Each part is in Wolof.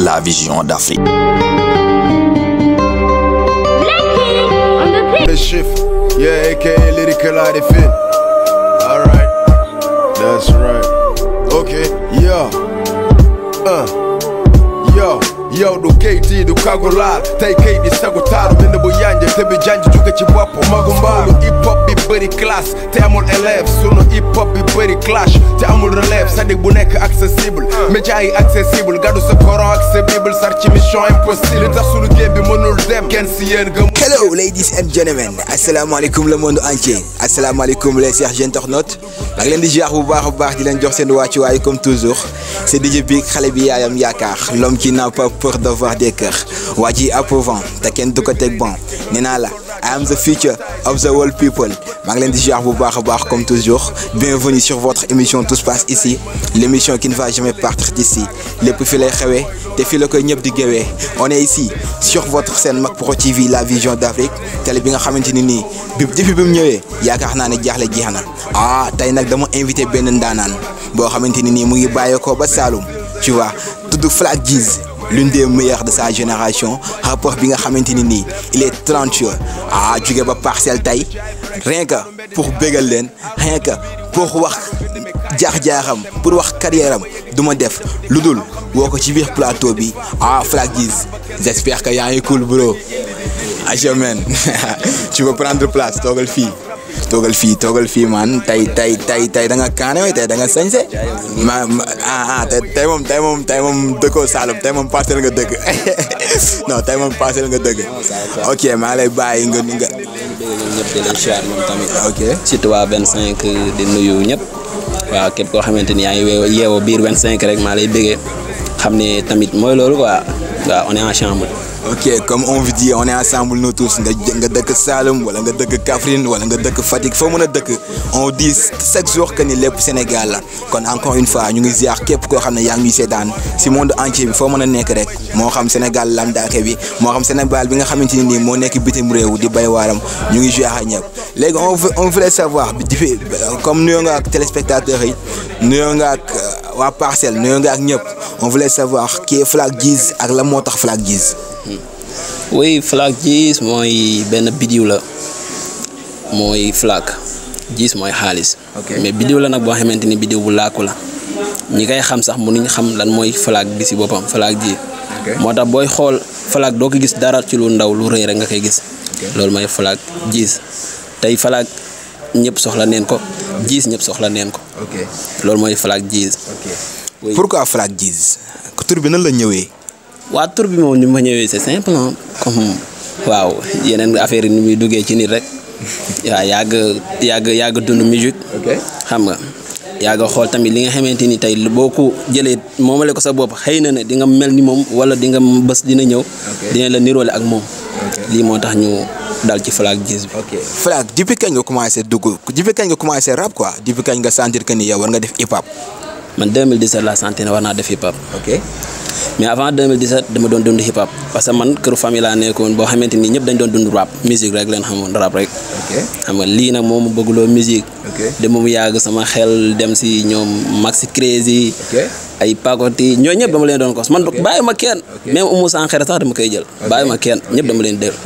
la vision d'Afrique. The shift, yeah, aka Lyrical Arifin. Alright, that's right. Okay, yo, du KT du Kagola tay kay di sagu taru bind bu yanje te bi janj jóge ci bopp magumbalu hip hop bi bëri classe te amul élève sunu hip hop bi bëri clash te amul relève sadik bu nekk accessible média yi accessible gadu sa coran ak sa bible sar ci mission impossible li tax sunu game bi mënul dem kenn si yéen gëm. Hello ladies and gentlemen, asalaamaaleykum le monde entier, asalaamaaleykum les chers internautes. maa ngi leen di ziar bu baax di leen jox seen wàccuwaay comme toujours. C'est DJ Big xale bi yaayam yaakaar, l'homme qui n'a pas peur d'avoir des cœurs. waa ji approuvant te kenn du ko teg bon nee naa la I am the future of the world people. maa ngi leen di ziar bu baax comme toujours. Bienvenue sur votre émission Tout se passe ici, l'émission qui ne va jamais partir d'ici. lépp fi lay xewee te fi la koy ñëpp di géwee. On est ici sur votre chaîne Mak Pro TV, la vision d'Afrique. télé bi nga xamante ni nii depuis bi mu ñëwee yaakaar naa ne jaaxle jeex na. tey nag dama invité benn ndaanaan boo xamante ni nii mu ngi bàyyeekoo ba Saloum, tu vois, tudd Flac Djiz, l'une des meilleures de sa génération. rapport bi nga xamante ni nii il est talentueux. jóge ba Parcelles tey rien que pour bégal leen, rien que pour wax jaar-jaaram, pour wax carrière am du ma def lu dul woo ko ci biir plateau bi. Flac Djiz, j'espère que yaa ngi cool bro. Amen. Tu veux prendre place, toogal fii man. tey da nga kaane tey da nga sañse. tey moom dëkkoo Saloum, tey moom Parcelles nga dëkk. non tey moom Parcelles nga dëkk. ok maa lay bàyyi nga. ñëpp di leen siyaar moom tamit. ok surtout waa 25 di nuyu ñëpp. waaw képp koo xamante ni yaa ngi yeewoo biir 25 rek maa lay bëggee xam ne tamit mooy loolu quoi. waaw on est en chambre. ok comme on vous dit on est ensemble nous tous nga dëkk Saloum wala nga dëkk Kaffrine wala nga dëkk Fatick foo mën a dëkk on dit chaque jour que ni lépp Sénégal la. kon encore une fois ñu ngi ziar képp koo xam ne yaa ngi ñuy seetaan si monde entier bi foo mën a nekk rek moo xam Sénégal lamdaake bi moo xam Sénégal bi nga xamante ni nii moo nekk bitim réew di bay waaram ñu ngi ziar ñëpp. léegi on voulait savoir comme nuyoo nga ak téléspectateurs yi nuyoo nga ak waa Parcelles nuyoo nga ak ñëpp on voulait savoir qui est Flac Djiz ak la moo tax Flac Djiz. oui Flac Djiz mooy benn bidiw la mooy Flac Djiz mooy xaalis. mais bidiw la nag boo xamante ni bidiw bu làkku la ñi koy xam sax mënuñ xam lan mooy Flac bi si boppam Flac Djiz. moo tax booy xool Flac doo ko gis dara ci lu ndaw lu rëy rek nga koy gis. loolu mooy Flac Djiz tey Flac ñëpp soxla neen ko Djiz ñëpp soxla neen ko. loolu mooy Flac Djiz. pourquoi Flac Djiz tur bi nan la ñëwee. waa tur bi moom ni ma ñëwee c'est simple comme waaw yeneen affaire yi ni muy duggee ci nit rek. waaw yàgg dund musique. xam nga yàgg xool tamit li nga xamante ni tey boo ko jëlee moomale ko sa bopp xëy na ne di nga mel ni moom wala di nga bés dina ñëw. dina la niroole ak moom. lii moo tax ñu dal ci Flac Djiz bi. Flac depuis kañ nga commencé rap quoi depuis kañ nga sentir que ni yow war nga def hip hop. man 2017 laa sentir ne war naa def hip hop. mais avant 2017 dama doon dund hip hop parce que man këru famille laa nekkoon boo xamante ni ñëpp dañ doon dund rap musique rek leen xamoon rap rek. xam nga lii nag moom mu bëggloo musique. de moom yàgg sama xel dem si ñoom Maxi Crazy. ay Pagoti ñooñu ñëpp dama leen doon kos man bàyyi ma kenn. même Oumou Sankhare sax dama koy jël. bàyyi ma kenn ñëpp dama leen déglu.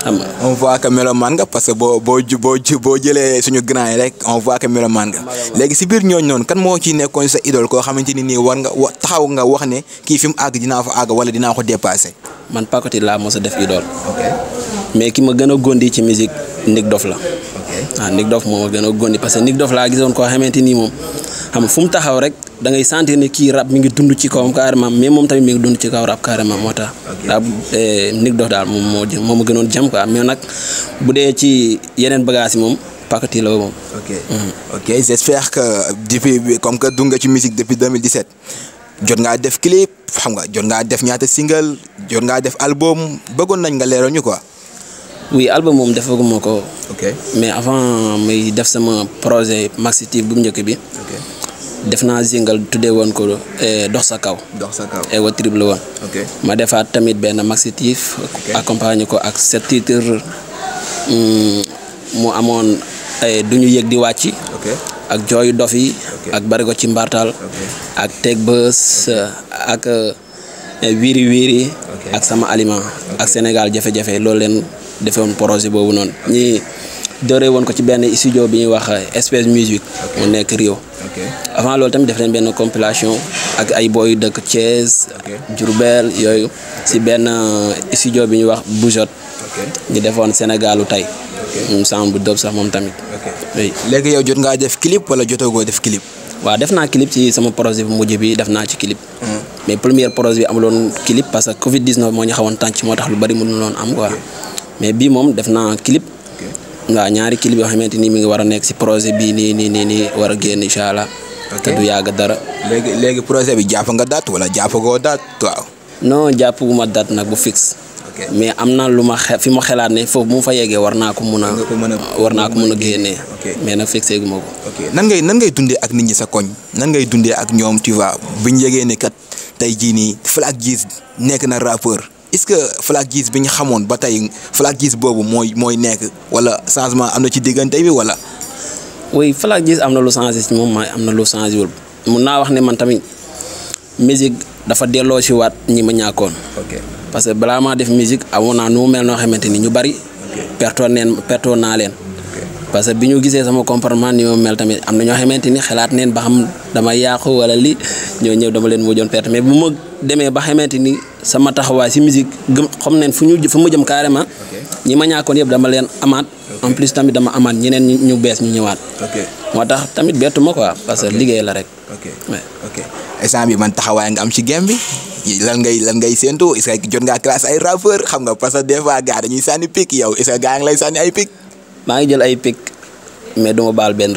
xam nga on voit que mélomane nga parce que boo jëlee suñu grand yi rek on voit que mélomane nga. léegi si biir ñooñu noonu kan moo ci nekkoon sa idole koo xamante ni nii war nga taxaw nga wax ne kii fi mu àgg dinaa fa àgg wala dinaa ko dépassé. man Pagoti laa mos a def idole. mais ki ma gën a gondi ci musique Nick Doff la. Nick Doff moo ma gën a gondi parce que Nick Doff laa gisoon koo xamante ni moom xam nga fu mu taxaw rek da ngay sentir ne kii rap mi ngi dund ci kawam carrément mais moom tamit mi ngi dund ci kaw rap carrément moo tax. Nick Doff daal moo ma gënoon jëm quoi mais nag bu dee ci yeneen bagages yi moom Pagoti la moom. ok j'espère que depuis comme que dugg nga ci musique depuis 2017 jot ngaa def clip xam nga jot ngaa def ñaata single jot ngaa def album bëggoon nañ nga leeral ñu quoi. oui album moom defaguma ko. mais avant may def sama projet Maxi Tif bu njëkk bi. def naa single tuddee woon ko dox sa kaw. wa triple woon. ma defaat tamit benn Maxi Tif. accompagné ko ak 7 titres mu amoon du ñu yëg di wàcc. ak jooyu dof yi. ak bari ko ci mbartal. ak teg bës ak wiiri wiiri ak sama aliment ak Sénégal jafe-jafe loolu leen defewoon projet boobu noonu ñi dooree woon ko ci benn studio bi ñuy wax Espèce Musique mu nekk Rio avant loolu tamit def leen benn compilation ak ay booy dëkk Thiès Diourbel yooyu si benn studio bi ñuy wax Boujot ñu defoon Sénégalu tey sound bu dóob sax moom tamit léegi yow jot ngaa def clip wala jotagoo def clip waaw def naa clip ci sama projet bu mujj bi def naa ci clip mais premier projet bi amuloon clip parce que Covid 19 moo ñu xawoon tànc moo tax lu bari mënu loon am quoi mais bii moom def naa clip waaw ñaari clip yoo xamante ni mi ngi war a nekk si projet bii nii war a génn incha allah te du yàgg dara. léegi projet bi jàpp nga date wala jàppagoo date waaw. non jàppaguma date nag bu fixe. mais am na lu ma fi ma xelaat ne foofu bu ma fa yeggee war naa ko mun a génnee. mais nag fixé gu ma ko. nan ngay dundee ak nit ñi sa koñ nan ngay dundee ak ñoom tu vois biñ yegee ne kat tey jii nii Flac Guiss nekk na rappeur est-ce que Flac Guiss bi ñu xamoon ba tey Flac Guiss boobu mooy nekk wala changement am na ci diggante bi wala. oui Flac Guiss am na lu changé ci moom am na lu changé wul mun naa wax ne man tamit musique dafa delloo si waat ñi ma ñàkkoon. parce que balaa maa def musique amoon naa nu mu mel noo xamante ni ñu bari pertoon naa leen parce que bi ñu gisee sama comportement ni ma mel tamit am na ñoo xamante ni xalaat neen ba xam dama yàqu wala li ñoo ñëw dama leen mujjoon perte mais bu ma demee ba xamante ni sama taxawaay si musique gëm xam neen fu ma jëm carrément ñi ma ñàkkoon yëpp dama leen amaat en plus tamit dama amaat ñeneen ñu bees ñu ñëwaat moo tax tamit bettu ma quoi parce que liggéey la rek instant bi man taxawaay nga am ci game bi lan ngay séntu est-ce que jot ngaa classe ay rappeur xam nga parce que des fois gars dañuy sànni pic yow est-ce que gars ngi lay sànni ay pic. maa ngi jël ay pic mais duma baal benn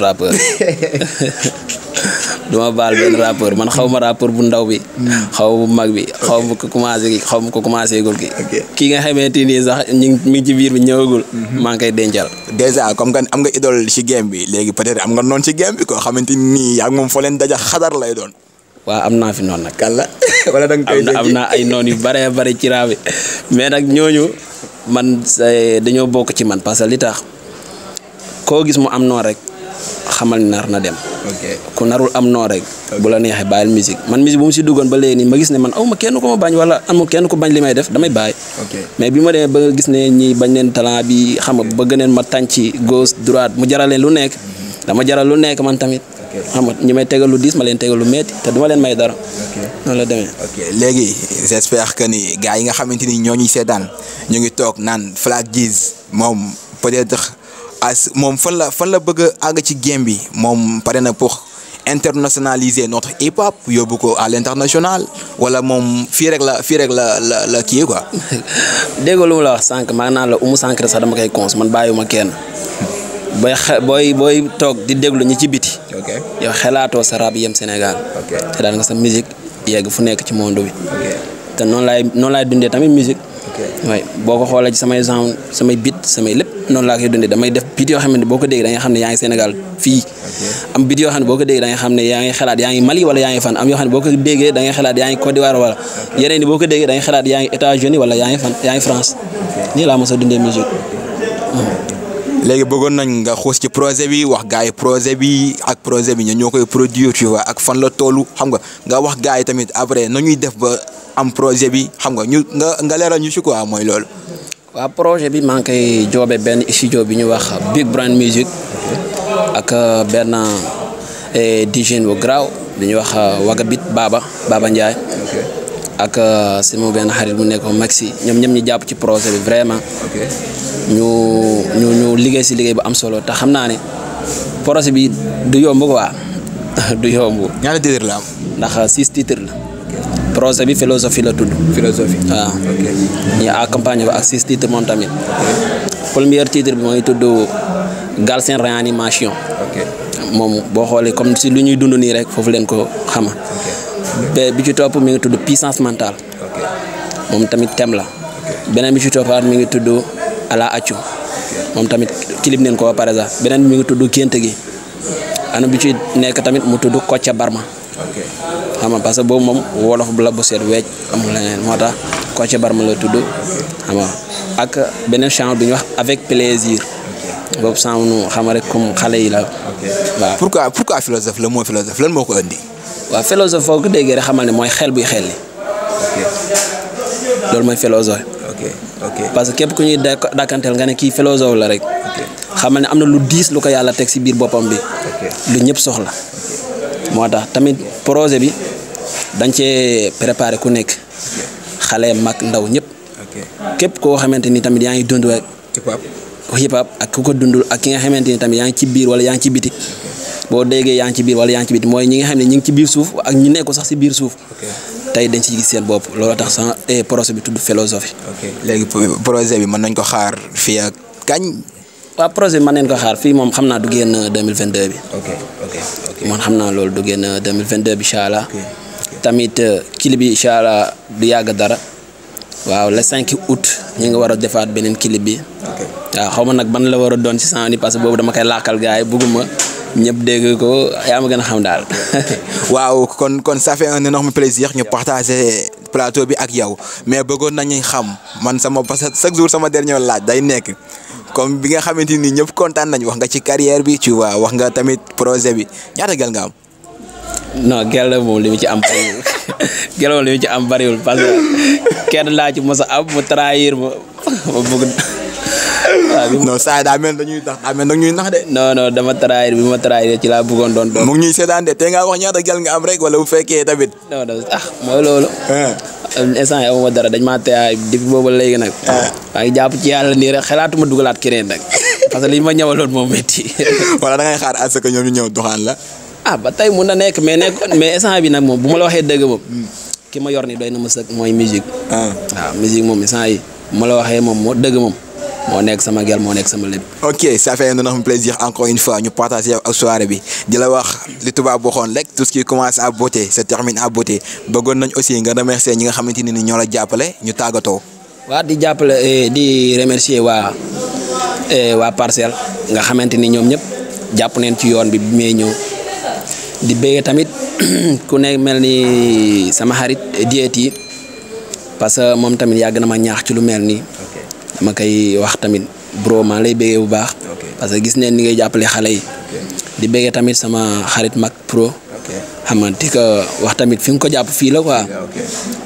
rappeur man xaw ma rappeur bu ndaw bi. xaw ma bu mag bi xaw ma ko commencé gul ki kii nga xamante ni sax mi ngi ci biir bi ñëwagul. maa ngi koy dencal. déjà comme que am nga idole ci game bi léegi peut-être am nga noonu ci game bi koo xamante ni yaa ngi moom foo leen daja xadar lay doon. waaw am naa fi noonu nag. kàlla wala da nga koy am naa ay noon yu bare ci raabi mais nag ñooñu man dañoo bokk ci man parce que li tax koo gis mu am noonu rek xamal ni nar na dem. ku narul am noonu rek. bu la neexee bàyyil musique man musique bu mu si duggoon ba léegi nii ma gis ne man aw ma kenn ko ma bañ wala amul kenn ko bañ li may def damay bàyyi. mais bi ma demee ba gis ne ñi bañ leen talent bi xam nga bëgg neen ma tànc gauche droite mu jaral leen lu nekk dama jaral lu nekk man tamit. xam nga ñi may tegal lu diis ma leen tegal lu metti te duma leen may dara. noonu la demee. léegi j'espère que ni gars yi nga xamante ni ñoo ñuy seetaan ñu ngi toog naan Flac Guiss moom peut-être moom fan la bëgg a àgg ci game bi moom pare na pour internationaliser notre hip hop yóbbu ko à l'international wala moom fii rek la kii quoi. dégg lu mu la wax sànq maa naan la umu sànq sax dama koy cons man bàyyiwuma kenn. booy toog di déglu ñi ci biti. yow xelaatoo sa rap yem Sénégal. te daal nga sa musique yegg fu nekk ci monde bi. te noonu laay dundee tamit musique. waaye boo ko xoolee ci samay genre samay beat samay lépp noonu laa koy dundee damay def beat yoo xam ne boo ko dégg da nga xam ne yaa ngi Sénégal fii. am beat yoo xam ne boo ko dégg da nga xam ne yaa ngi xalaat yaa ngi Mali wala yaa ngi fan am yoo xam ne boo ko déggee da ngay xalaat yaa ngi Côte d'Ivoire wala yeneen yi boo ko déggee da ngay xalaat yaa ngi États-Unis wala yaa ngi fan yaa ngi France nii laa mos a dundee musique. léegi bëggoon nañ nga xuus ci projet bi wax gars yi projet bi ak projet bi ñoo koy produire tu vois ak fan la tollu xam nga wax gars yi tamit après na ñuy def ba am projet bi xam nga nga leeral ñu ci quoi mooy loolu. waaw projet bi maa ngi koy joobe benn studio bi ñu wax Big Brand Music ak benn DJ bu graw bi ñuy wax Wagabit Baba Ndiaye ak sama benn xarit mu nekk Maxi ñoom ñëpp ñu jàpp ci projet bi vraiment. ñu liggéey si liggéey bu am solo te xam naa ne projet bi du yomb quoi du yomb. ñaata titre la am. ndax 6 titres la. projet bi philosophie la tudd. philosophie waaw. ñu accompagné ko ak 6 titres moom tamit. premier titre bi mooy tudd Galsen Réanimation. moom boo xoolee comme si lu ñuy dund nii rek foofu leen ko xama bi ci topp mi ngi tudd puissance mentale. moom tamit thème la. beneen bi ci toppaat mi ngi tudd ala accu moom tamit clip neen ko par exemple beneen bi mi ngi tudd gént gi ana bi ci nekk tamit mu tudd Kocca Barma xam nga parce que boobu moom wolof bu la bu seet weej amul leneen moo tax Kocca Barma la tudd xam nga ak beneen chanson bi ñuy wax avec plaisir boobu sànnu xam nga rek comme xale yi la waaw. pourquoi philosophe la moo philosophe lan moo ko indi. waaw philosophe foo ko déggee rek xamal ne mooy xel buy xel li loolu mooy philosophe. parce que képp ku ñuy dàkkanteel nga ne kii philosophe la rek. xamal ne am na lu diis lu ko yàlla teg si biir boppam bi. lu ñëpp soxla. moo tax tamit projet bi dañ cee préparé ku nekk. xale mag ndaw ñëpp. képp koo xamante ni tamit yaa ngi dund rek. hip hop ak ku ko dundul ak ki nga xamante ni tamit yaa ngi ci biir wala yaa ngi ci biti. boo déggee yaa ngi ci biir wala yaa ngi ci biti mooy ñi nga xam ne ñi ngi ci biir suuf ak ñi nekk sax si biir suuf. tey dañ ci gis seen bopp loolu tax sama projet bi tudd philosophie. léegi projet bi mën nañ ko xaar fii ak kañ. waaw projet bi mën nañ ko xaar fii moom xam naa du génn 2022 bi. man xam naa loolu du génn 2022 bi incha allah. tamit clip bi incha allah du yàgg dara. waaw le 5 août ñu ngi war a defaat beneen clip bi. waaw xaw ma nag ban la war a doon ci sang ni parce que boobu dama koy laakal gars yi bëgguma ñëpp dégg ko yaa ma gën a xam daal. waaw kon ça fait un énorme plaisir ñu partager plateau bi ak yow mais bëggoon nañu xam man parce que chaque jour sama dernier laaj day nekk comme bi nga xamante ni ñëpp kontaan nañ wax nga ci carrière bi tu vois wax nga tamit projet bi ñaata gel nga am. non gel moom li mu ci am bariwul gel moom li mu ci am bariwul parce que kenn laa ci mos a am mu trahir ma bëgg. non saa daa mel dañuy nax de. non dama trahir bi ma trahir ci laa bëggoon doon. mu ngi ñuy seetaan de te nga wax ñaata gel nga am rek wala bu fekkee tamit. non mooy loolu. instant yii amuma dara dañ maa teewaay depuis boobu léegi nag. maa ngi jàpp ci yàlla nii rek xalaatuma dugalaat keneen nag parce que li ma ñëwaloon moom métti. wala da ngay xaar à ce que ñoom ñu ñëw doxaan la. ba tey mun na nekk mais instant bi nag moom bu ma la waxee dëgg moom. ki ma yor ni doy na ma sëkk mooy musique. waaw musique moom instant yi bu ma la waxee moom moo dëgg moom. moo nekk sama gel moo nekk sama lépp. ok ça fait un énorme plaisir encore une fois ñu partager ak soirée bi di la wax li tubaab waxoon rek tout ce qui commence à beauté se termine à beauté bëggoon nañ aussi nga remercier ñi nga xamante ni ñoo la jàppale ñu tàggatoo. waaw di jàppale di remercier waa Parcelles nga xamante ni ñoom ñëpp jàpp neen ci yoon bi may ñëw di bëgg tamit ku ne mel ni sama xarit diet yi parce que moom tamit yàgg na ma ñaax ci lu mel nii. dama koy wax tamit bro maa lay bëggee bu baax. parce que gis neen ni ngay jàppale xale yi. di bëggee tamit sama xarit mag pro. xam nga di ko wax tamit fi nga ko jàpp fii la quoi.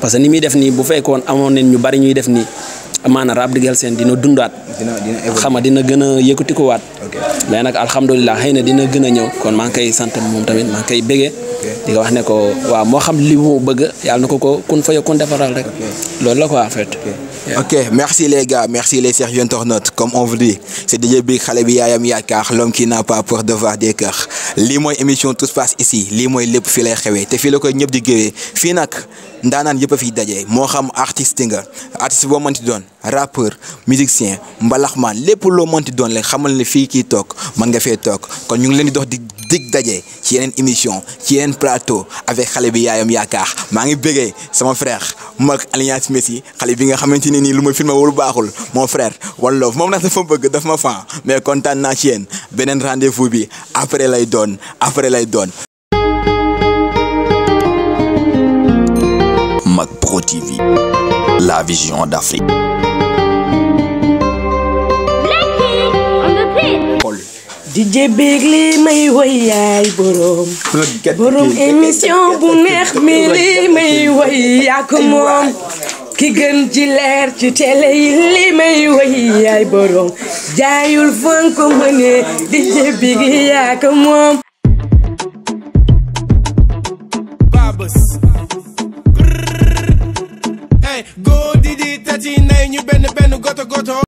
parce que ni muy def nii bu fekkoon amoon nañ ñu bari ñuy def nii amaana Rap Galsen dina dundaat. xam nga dina gën a yëkkati ko waat. mais nag alhamdulilah xëy na dina gën a ñëw kon maa ngi koy sant moom tamit maa ngi koy bëggee. di ko wax ne ko waaw moo xam li mu bëgg yàlla na ko kun fa yokkoon defaral rek. loolu la quoi en fait. Ok, merci les gars, merci les chers internautes. Comme on vous dit, c'est DJ Big xale bi yaayam yaakaar l'homme qui n'a pas peur de voir des cœurs. lii mooy émission tout se passe ici lii mooy lépp fii lay xewee te fii la koy ñëpp di géwee fii nag ndaanaan yëpp a fiy daje moo xam artiste nga artiste boo mënti doon rappeur musicien mbalaxmaan lépp loo mënti doon leen xamal ne fii kii toog mën nga fee toog kon ñu ngi leen di dox di dig daje ci yeneen émission ci yeneen plateau avec xale bi yaayam yaakaar maa ngi bëggee sama frère mag Alliance Messi xale bi nga xamante ni nii lu ma filmé wul baaxul mon frère one love moom nag dafa bëgg daf ma fan mais kontaan naa ci yéen beneen rendez-vous bi après lay doon Mak Pro TV, la vision d'Afrique. DJ Big li may woy yaay borom émission bu neex mi li may woy yaa ko moom ki gën ci leer ci télé yi li may woy yaay borom jaayul fan ko mëne DJ Big yaa ko moom go didi tati nay ñu benn goto